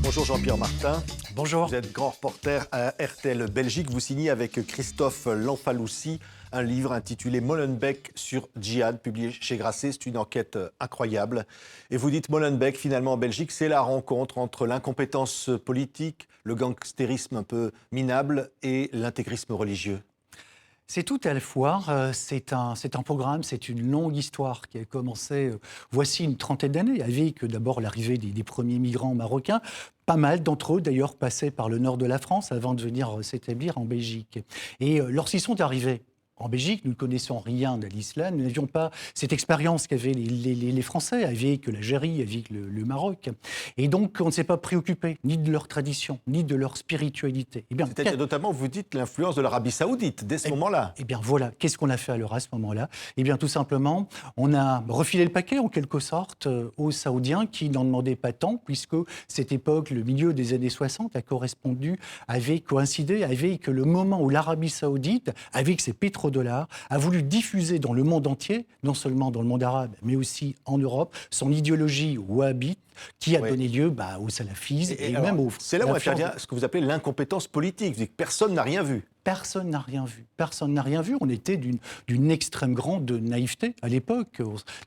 Bonjour Jean-Pierre Martin. Bonjour. Vous êtes grand reporter à RTL Belgique. Vous signez avec Christophe Lamfalussy un livre intitulé Molenbeek sur Djihad, publié chez Grasset. C'est une enquête incroyable. Et vous dites Molenbeek, finalement en Belgique, c'est la rencontre entre l'incompétence politique, le gangstérisme un peu minable et l'intégrisme religieux. C'est tout à la fois, c'est un programme, c'est une longue histoire qui a commencé voici une trentaine d'années, avec d'abord l'arrivée des premiers migrants marocains. Pas mal d'entre eux, d'ailleurs, passaient par le nord de la France avant de venir s'établir en Belgique. Et lorsqu'ils sont arrivés en Belgique, nous ne connaissons rien de l'islam, nous n'avions pas cette expérience qu'avaient les Français avec l'Algérie, avec le Maroc. Et donc, on ne s'est pas préoccupé ni de leur tradition, ni de leur spiritualité. Eh bien, C'était notamment, vous dites, l'influence de l'Arabie Saoudite dès ce moment-là. Eh bien voilà, qu'est-ce qu'on a fait alors à ce moment-là? Eh bien tout simplement, on a refilé le paquet en quelque sorte aux Saoudiens qui n'en demandaient pas tant, puisque cette époque, le milieu des années 60, a coïncidé avec le moment où l'Arabie Saoudite, avec ses pétrodollars, a voulu diffuser dans le monde entier, non seulement dans le monde arabe, mais aussi en Europe, son idéologie wahhabite, qui a donné lieu au salafisme et même au... C'est là où intervient ce que vous appelez l'incompétence politique. Vous dites que personne n'a rien vu. Personne n'a rien vu. Personne n'a rien vu. On était d'une extrême grande naïveté à l'époque.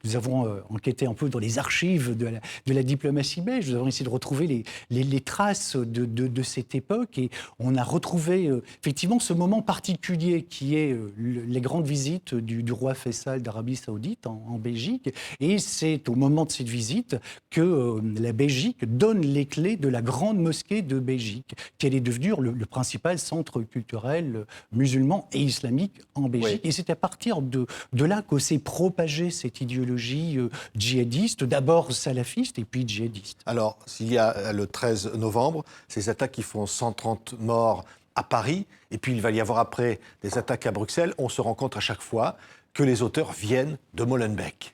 Nous avons enquêté un peu dans les archives de la diplomatie belge. Nous avons essayé de retrouver les traces de cette époque. Et on a retrouvé effectivement ce moment particulier qui est les grandes visites du roi Faisal d'Arabie Saoudite en Belgique. Et c'est au moment de cette visite que la Belgique donne les clés de la grande mosquée de Belgique, qui est devenue le principal centre culturel musulman et islamique en Belgique. Oui. Et c'est à partir de là que s'est propagée cette idéologie djihadiste, d'abord salafiste et puis djihadiste. Alors, s'il y a le 13 novembre, ces attaques qui font 130 morts à Paris, et puis il va y avoir après des attaques à Bruxelles, on se rend compte à chaque fois que les auteurs viennent de Molenbeek.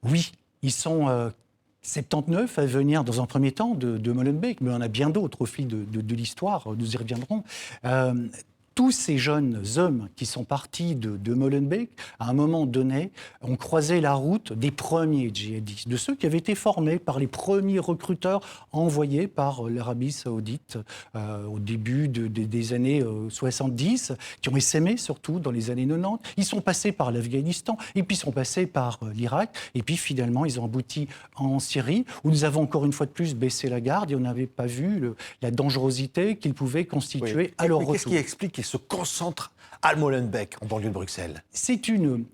Oui, ils sont... 79 à venir dans un premier temps de Molenbeek, mais on a bien d'autres au fil de l'histoire, nous y reviendrons. Tous ces jeunes hommes qui sont partis de Molenbeek, à un moment donné, ont croisé la route des premiers djihadistes, de ceux qui avaient été formés par les premiers recruteurs envoyés par l'Arabie Saoudite au début des années 70, qui ont essaimé surtout dans les années 90. Ils sont passés par l'Afghanistan, et puis ils sont passés par l'Irak, et puis finalement ils ont abouti en Syrie, où nous avons encore une fois de plus baissé la garde, et on n'avait pas vu la dangerosité qu'ils pouvaient constituer à leur retour. Qu'est-ce qui explique se concentre à Molenbeek, en banlieue de Bruxelles? C'est une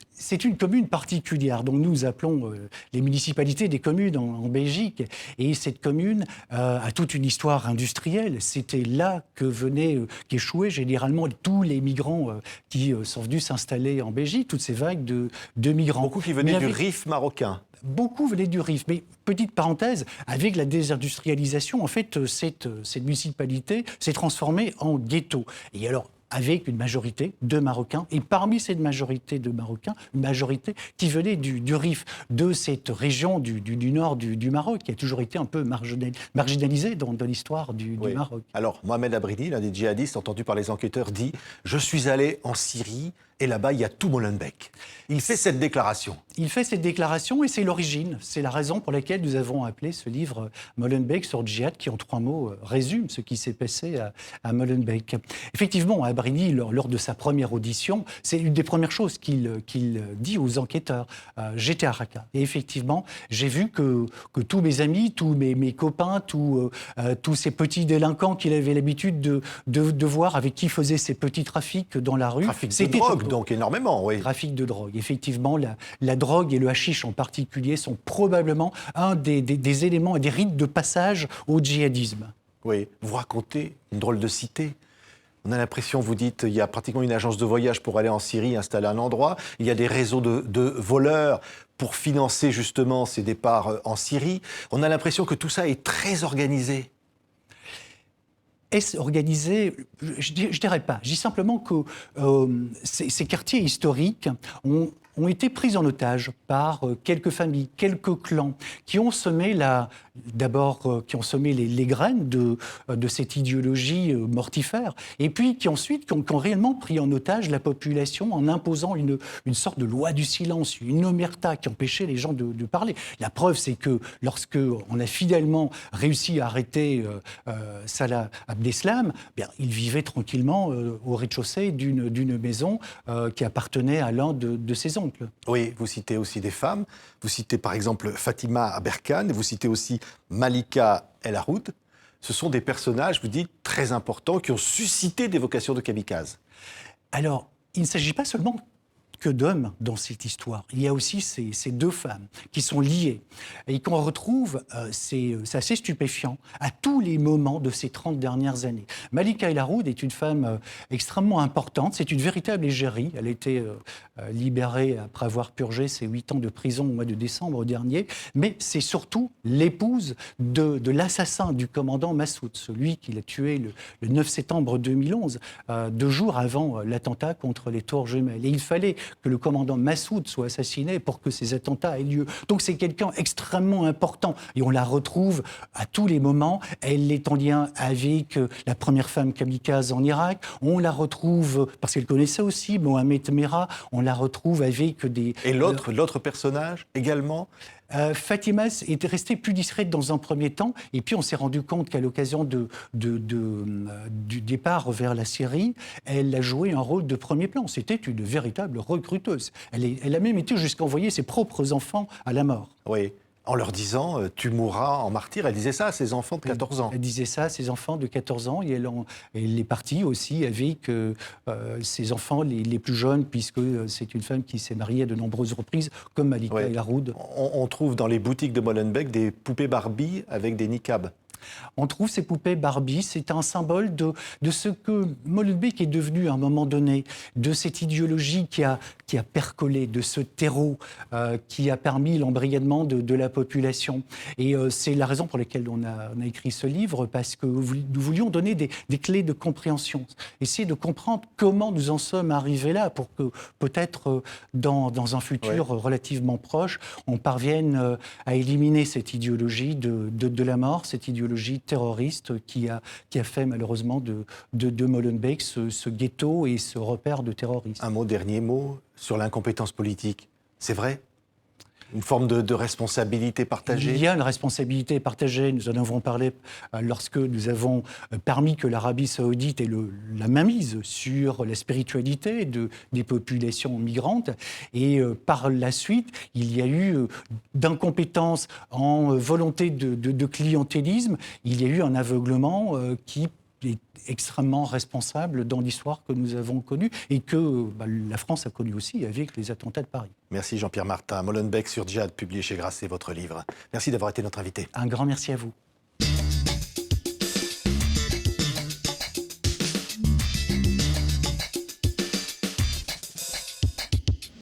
commune particulière, donc nous appelons les municipalités des communes en Belgique. Et cette commune a toute une histoire industrielle. C'était là que qu'échouaient généralement tous les migrants qui sont venus s'installer en Belgique, toutes ces vagues de migrants. Beaucoup qui venaient du Rif marocain. Beaucoup venaient du Rif. Mais petite parenthèse, avec la désindustrialisation, en fait, cette municipalité s'est transformée en ghetto. Et alors, avec une majorité de Marocains. Et parmi cette majorité de Marocains, une majorité qui venait du Rif, de cette région du nord du Maroc, qui a toujours été un peu marginalisée dans l'histoire du Maroc. Alors, Mohamed Abridi, l'un des djihadistes entendu par les enquêteurs, dit « Je suis allé en Syrie et là-bas, il y a tout Molenbeek ». Il fait cette déclaration. Il fait cette déclaration et c'est l'origine. C'est la raison pour laquelle nous avons appelé ce livre Molenbeek sur Djihad, qui en 3 mots résume ce qui s'est passé à Molenbeek. Effectivement, Abridi, lors de sa première audition, c'est une des premières choses qu'il dit aux enquêteurs. J'étais à Raqqa et effectivement, j'ai vu que tous mes amis, tous mes copains, tous ces petits délinquants qu'il avait l'habitude de voir, avec qui il faisait ses petits trafics dans la rue. Trafic de drogue, donc énormément, oui. Trafic de drogue. Effectivement, la drogue et le hashish en particulier sont probablement un des éléments et des rites de passage au djihadisme. Oui, vous racontez une drôle de cité. On a l'impression, vous dites, il y a pratiquement une agence de voyage pour aller en Syrie, installer un endroit. Il y a des réseaux de voleurs pour financer justement ces départs en Syrie. On a l'impression que tout ça est très organisé. Est-ce organisé? Je dirais pas. Je dis simplement que ces quartiers historiques ont ont été prises en otage par quelques familles, quelques clans, qui ont semé qui ont semé les graines de cette idéologie mortifère, et puis qui ensuite ont réellement pris en otage la population en imposant une sorte de loi du silence, une omerta qui empêchait les gens de parler. La preuve, c'est que lorsque on a fidèlement réussi à arrêter Salah Abdeslam, bien, il vivait tranquillement au rez-de-chaussée d'une maison qui appartenait à l'un de ses oncles. Oui, vous citez aussi des femmes. Vous citez par exemple Fatima Aberkan, vous citez aussi Malika El Haroud. Ce sont des personnages, vous dites, très importants, qui ont suscité des vocations de kamikaze. Alors, il ne s'agit pas seulement que d'hommes dans cette histoire. Il y a aussi ces deux femmes qui sont liées et qu'on retrouve, c'est assez stupéfiant, à tous les moments de ces 30 dernières années. Malika El Haroud est une femme extrêmement importante, c'est une véritable égérie. Elle a été libérée après avoir purgé ses 8 ans de prison au mois de décembre dernier, mais c'est surtout l'épouse de l'assassin du commandant Massoud, celui qui l'a tué le 9 septembre 2011, 2 jours avant l'attentat contre les Tours Jumelles. Et il fallait que le commandant Massoud soit assassiné pour que ces attentats aient lieu. Donc c'est quelqu'un extrêmement important et on la retrouve à tous les moments. Elle est en lien avec la première femme kamikaze en Irak. On la retrouve, parce qu'elle connaissait aussi Mohamed Merah, on la retrouve avec des... Et l'autre personnage également Fatima était restée plus discrète dans un premier temps, et puis on s'est rendu compte qu'à l'occasion du départ vers la Syrie, elle a joué un rôle de premier plan. C'était une véritable recruteuse. Elle a même été jusqu'à envoyer ses propres enfants à la mort. Oui. En leur disant « tu mourras en martyr ». Elle disait ça à ses enfants de 14 ans. Elle disait ça à ses enfants de 14 ans et elle est partie aussi avec ses enfants les plus jeunes, puisque c'est une femme qui s'est mariée à de nombreuses reprises, comme Malika El Haroud. On trouve dans les boutiques de Molenbeek des poupées Barbie avec des niqabs. On trouve ces poupées Barbie, c'est un symbole de ce que Molenbeek est devenu à un moment donné, de cette idéologie qui a percolé, de ce terreau qui a permis l'embrigadement de la population. Et c'est la raison pour laquelle on a écrit ce livre, parce que nous voulions donner des clés de compréhension, essayer de comprendre comment nous en sommes arrivés là, pour que peut-être dans un futur relativement proche, on parvienne à éliminer cette idéologie de la mort, cette idéologie terroriste qui a fait malheureusement de Molenbeek ce ghetto et ce repère de terroristes. Un dernier mot sur l'incompétence politique. C'est vrai ? Une forme de responsabilité partagée ? Il y a une responsabilité partagée. Nous en avons parlé lorsque nous avons permis que l'Arabie saoudite ait la mainmise sur la spiritualité des populations migrantes. Et par la suite, il y a eu d'incompétence en volonté de clientélisme. Il y a eu un aveuglement qui est extrêmement responsable dans l'histoire que nous avons connue et que la France a connue aussi avec les attentats de Paris. Merci Jean-Pierre Martin. Molenbeek sur Djihad, publié chez Grasset, votre livre. Merci d'avoir été notre invité. Un grand merci à vous.